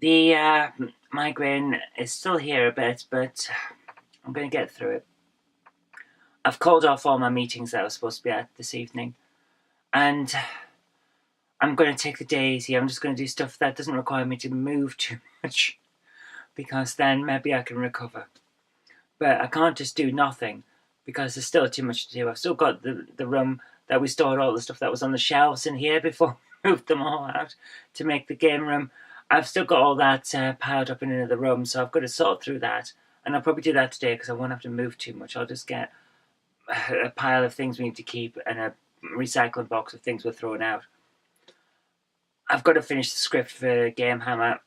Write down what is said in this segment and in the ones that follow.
The migraine is still here a bit, but I'm going to get through it. I've called off all my meetings that I was supposed to be at this evening, and I'm going to take the day easy. I'm just going to do stuff that doesn't require me to move too much, because then maybe I can recover. But I can't just do nothing, because there's still too much to do. I've still got the room that we stored all the stuff that was on the shelves in here before we moved them all out to make the game room. I've still got all that piled up in another room, so I've got to sort through that. And I'll probably do that today because I won't have to move too much. I'll just get a pile of things we need to keep and a recycling box of things we're throwing out. I've got to finish the script for Game Hammer.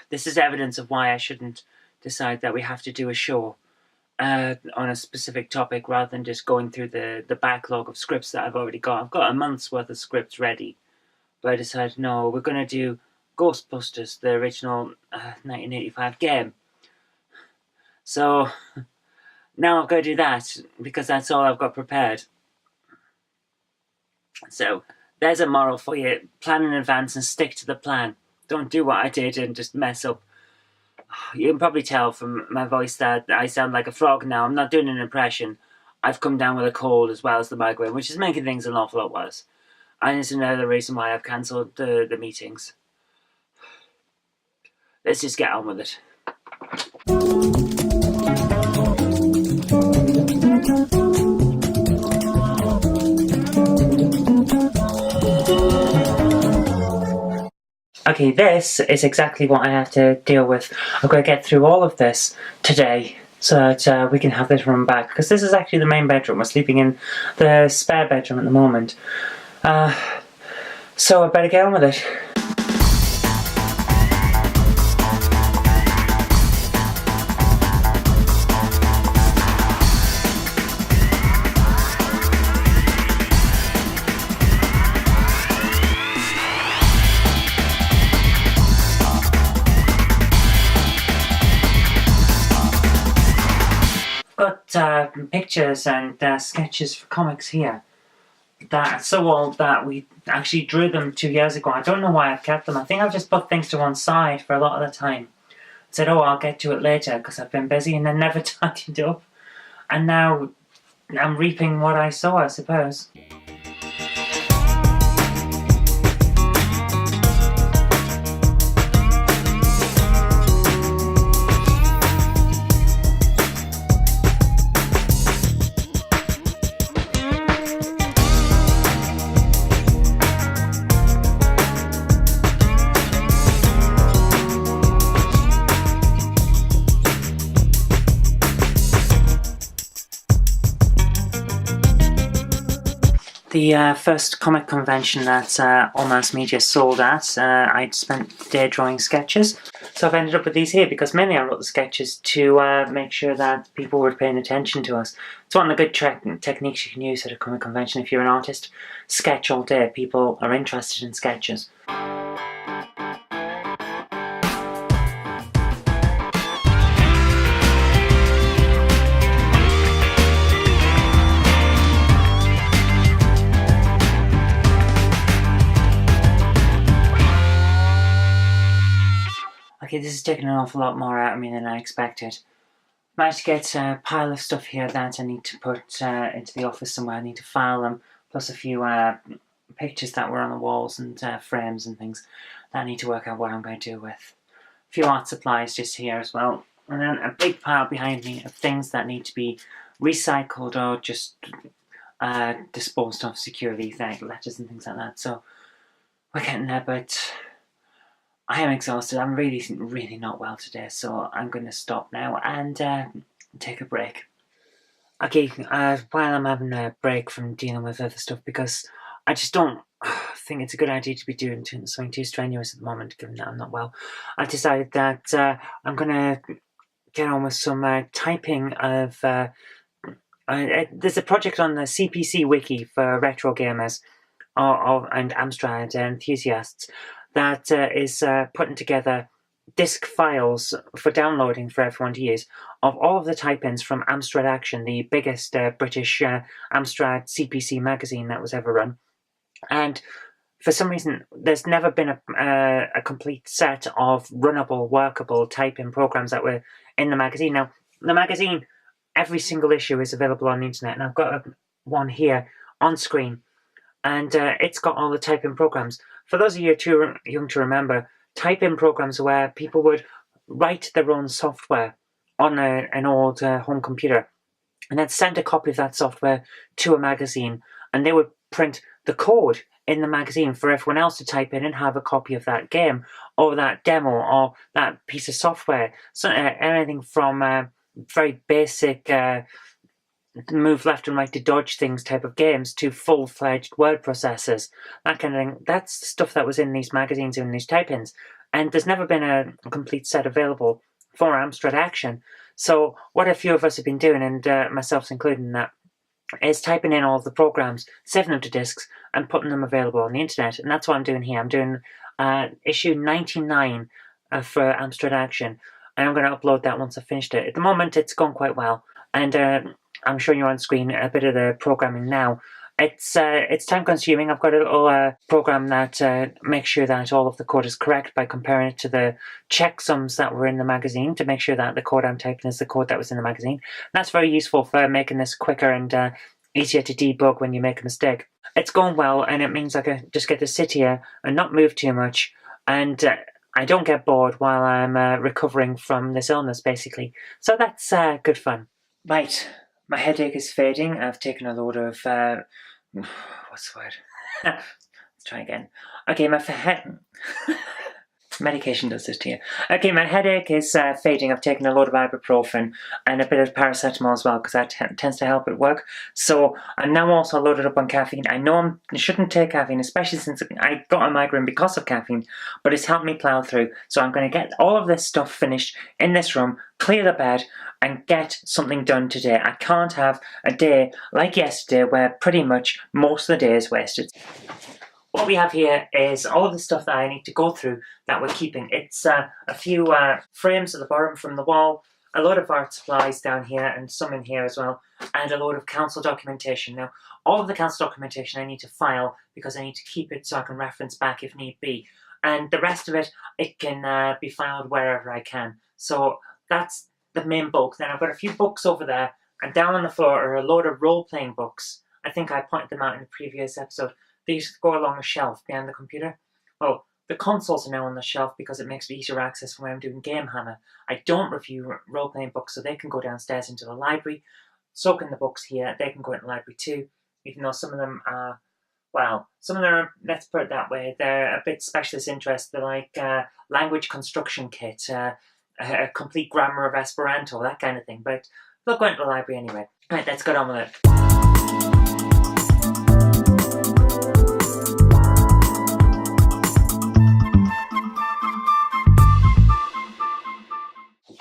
This is evidence of why I shouldn't decide that we have to do a show on a specific topic rather than just going through the backlog of scripts that I've already got. I've got a month's worth of scripts ready, but I decided, no, we're going to do Ghostbusters, the original 1985 game. So now I've got to do that because that's all I've got prepared. So there's a moral for you. Plan in advance and stick to the plan. Don't do what I did and just mess up. You can probably tell from my voice that I sound like a frog now. I'm not doing an impression. I've come down with a cold as well as the migraine, which is making things an awful lot worse. And it's another reason why I've cancelled the meetings. Let's just get on with it. Okay, this is exactly what I have to deal with. I've got to get through all of this today so that we can have this room back. Because this is actually the main bedroom. We're sleeping in the spare bedroom at the moment. So I better get on with it. Got pictures and sketches for comics here that are so old that we actually drew them 2 years ago. I don't know why I've kept them. I think I've just put things to one side for a lot of the time. Said, oh, I'll get to it later because I've been busy, and then never tidied up. And now I'm reaping what I sow, I suppose. The first comic convention that All Mass Media sold at, I'd spent the day drawing sketches. So I've ended up with these here because mainly I wrote the sketches to make sure that people were paying attention to us. It's one of the good techniques you can use at a comic convention if you're an artist. Sketch all day. People are interested in sketches. Okay, this is taking an awful lot more out of me than I expected. Managed to get a pile of stuff here that I need to put into the office somewhere. I need to file them, plus a few pictures that were on the walls and frames and things that I need to work out what I'm going to do with. A few art supplies just here as well. And then a big pile behind me of things that need to be recycled or just disposed of securely, like letters and things like that. So we're getting there, but I am exhausted. I'm really not well today, so I'm going to stop now and take a break. Okay, while I'm having a break from dealing with other stuff, because I just don't think it's a good idea to be doing something too strenuous at the moment, given that I'm not well, I've decided that I'm going to get on with some typing of... there's a project on the CPC wiki for retro gamers and Amstrad enthusiasts that is putting together disk files for downloading for everyone to use of all of the type-ins from Amstrad Action, the biggest British Amstrad CPC magazine that was ever run. And for some reason, there's never been a complete set of runnable, workable type-in programs that were in the magazine. Now, the magazine, every single issue is available on the internet, and I've got one here on screen, and it's got all the type-in programs. For those of you too young to remember, type-in programs are where people would write their own software on an old home computer, and then send a copy of that software to a magazine, and they would print the code in the magazine for everyone else to type in and have a copy of that game, or that demo, or that piece of software. So anything from very basic move left and right to dodge things type of games to full-fledged word processors, that kind of thing. That's the stuff that was in these magazines and these type-ins. And there's never been a complete set available for Amstrad Action. So what a few of us have been doing, and myself included in that, is typing in all of the programs, saving them to disks, and putting them available on the internet. And that's what I'm doing here. I'm doing issue 99 for Amstrad Action, and I'm going to upload that once I've finished it. At the moment, it's gone quite well, and I'm showing you on screen a bit of the programming now. It's time consuming. I've got a little program that makes sure that all of the code is correct by comparing it to the checksums that were in the magazine to make sure that the code I'm typing is the code that was in the magazine. And that's very useful for making this quicker and easier to debug when you make a mistake. It's going well, and it means I can just get to sit here and not move too much, and I don't get bored while I'm recovering from this illness, basically. So that's good fun. Right. My headache is fading. I've taken a load of, what's the word? Let's try again. Okay, my medication does this to you. Okay, my headache is fading. I've taken a load of ibuprofen and a bit of paracetamol as well, because that tends to help at work. So I'm now also loaded up on caffeine. I know I shouldn't take caffeine, especially since I got a migraine because of caffeine, but it's helped me plow through. So I'm going to get all of this stuff finished in this room, clear the bed, and get something done today. I can't have a day like yesterday where pretty much most of the day is wasted. What we have here is all of the stuff that I need to go through that we're keeping. It's a few frames at the bottom from the wall, a load of art supplies down here, and some in here as well, and a load of council documentation. Now, all of the council documentation I need to file because I need to keep it so I can reference back if need be. And the rest of it, it can be filed wherever I can. So that's the main bulk. Then I've got a few books over there, and down on the floor are a load of role-playing books. I think I pointed them out in the previous episode. They used to go along a shelf behind the computer. Well, the consoles are now on the shelf because it makes it easier access when I'm doing Game Hammer. I don't review role-playing books, so they can go downstairs into the library. So can the books here. They can go in the library too, even though some of them are, well, some of them are, let's put it that way, they're a bit specialist interest. They're like language construction kit, a complete grammar of Esperanto, that kind of thing. But they'll go into the library anyway. Right, let's get on with it.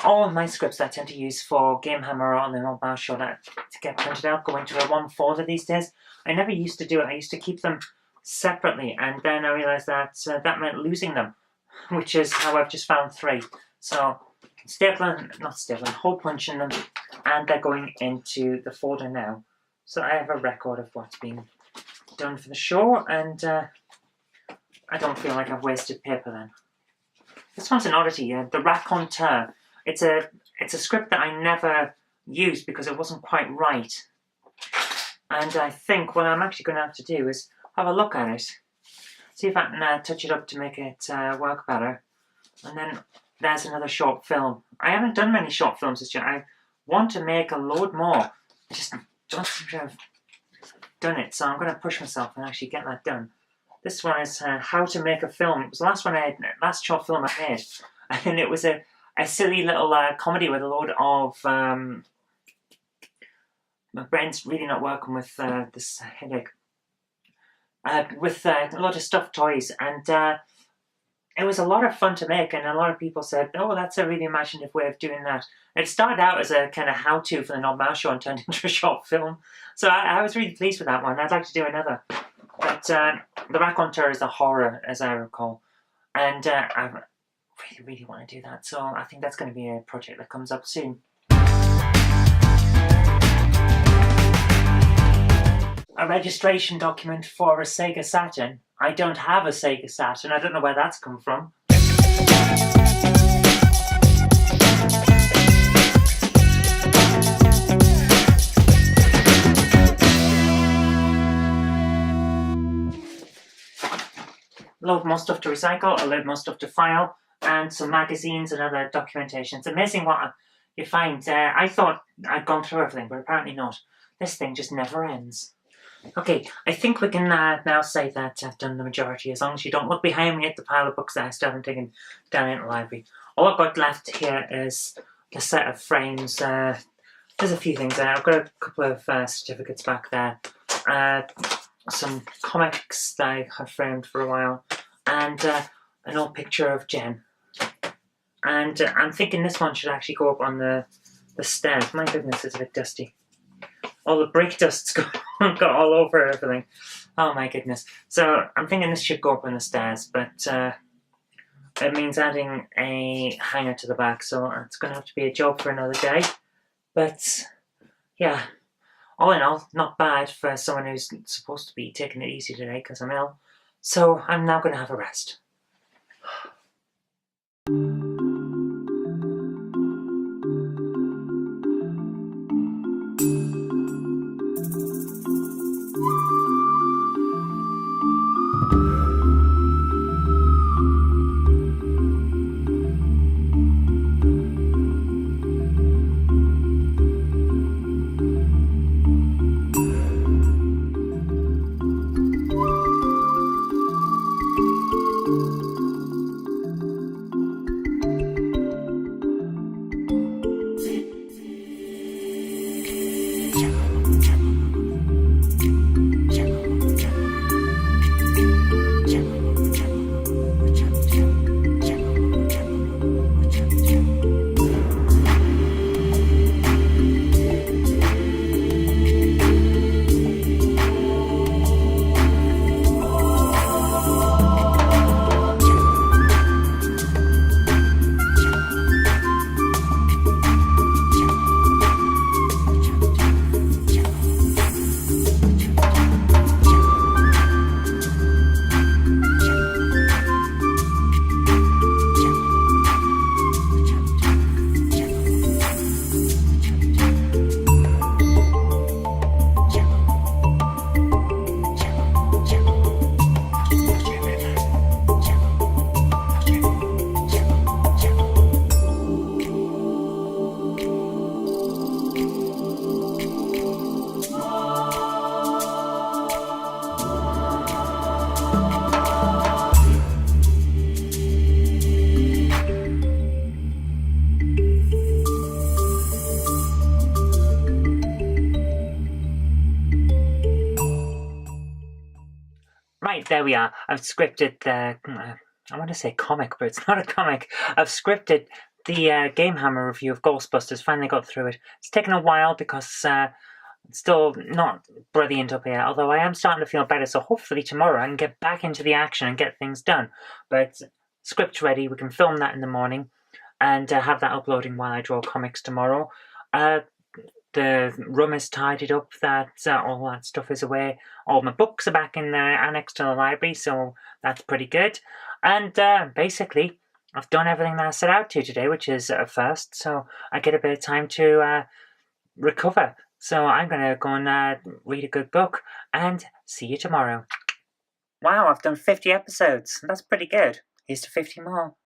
All of my scripts I tend to use for Game Hammer on the mobile show that to get printed out go into a one folder these days. I never used to do it. I used to keep them separately, and then I realised that that meant losing them, which is how I've just found 3. So hole punching them, and they're going into the folder now. So I have a record of what's been done for the show, and I don't feel like I've wasted paper then. This one's an oddity, the raconteur. It's a script that I never used because it wasn't quite right. And I think what I'm actually going to have to do is have a look at it, see if I can touch it up to make it work better. And then there's another short film. I haven't done many short films this year. I want to make a load more. I just don't seem to have done it, so I'm going to push myself and actually get that done. This one is how to make a film. It was the last short film I made, and it was a silly little comedy with a load of my brain's really not working with this headache. With a lot of stuffed toys, and it was a lot of fun to make, and a lot of people said, oh, that's a really imaginative way of doing that. It started out as a kind of how-to for the Knob Mouse show and turned into a short film, so I was really pleased with that one. I'd like to do another. But the raconteur is a horror, as I recall, and I really want to do that, so I think that's going to be a project that comes up soon. A registration document for a Sega Saturn. I don't have a Sega Saturn. I don't know where that's come from. A load more stuff to recycle, a load more stuff to file, and some magazines and other documentation. It's amazing what you find. I thought I'd gone through everything, but apparently not. This thing just never ends. Okay, I think we can now say that I've done the majority, as long as you don't look behind me at the pile of books that I still haven't taken down into the library. All I've got left here is the set of frames. There's a few things there. I've got a couple of certificates back there. Some comics that I have framed for a while, and an old picture of Jen. And I'm thinking this one should actually go up on the stairs. My goodness, it's a bit dusty. All the brick dust's got all over everything. Oh my goodness. So I'm thinking this should go up on the stairs, but it means adding a hanger to the back, so it's going to have to be a job for another day. But yeah, all in all, not bad for someone who's supposed to be taking it easy today because I'm ill. So I'm now going to have a rest. Right, there we are. I've scripted the... I want to say comic, but it's not a comic. I've scripted the Game Hammer review of Ghostbusters. Finally got through it. It's taken a while because it's still not brilliant up here, although I am starting to feel better, so hopefully tomorrow I can get back into the action and get things done. But script's ready. We can film that in the morning and have that uploading while I draw comics tomorrow. The room is tidied up, that all that stuff is away. All my books are back in the annex to the library, so that's pretty good. And basically, I've done everything that I set out to today, which is a first, so I get a bit of time to recover. So I'm going to go and read a good book, and see you tomorrow. Wow, I've done 50 episodes. That's pretty good. Here's to 50 more.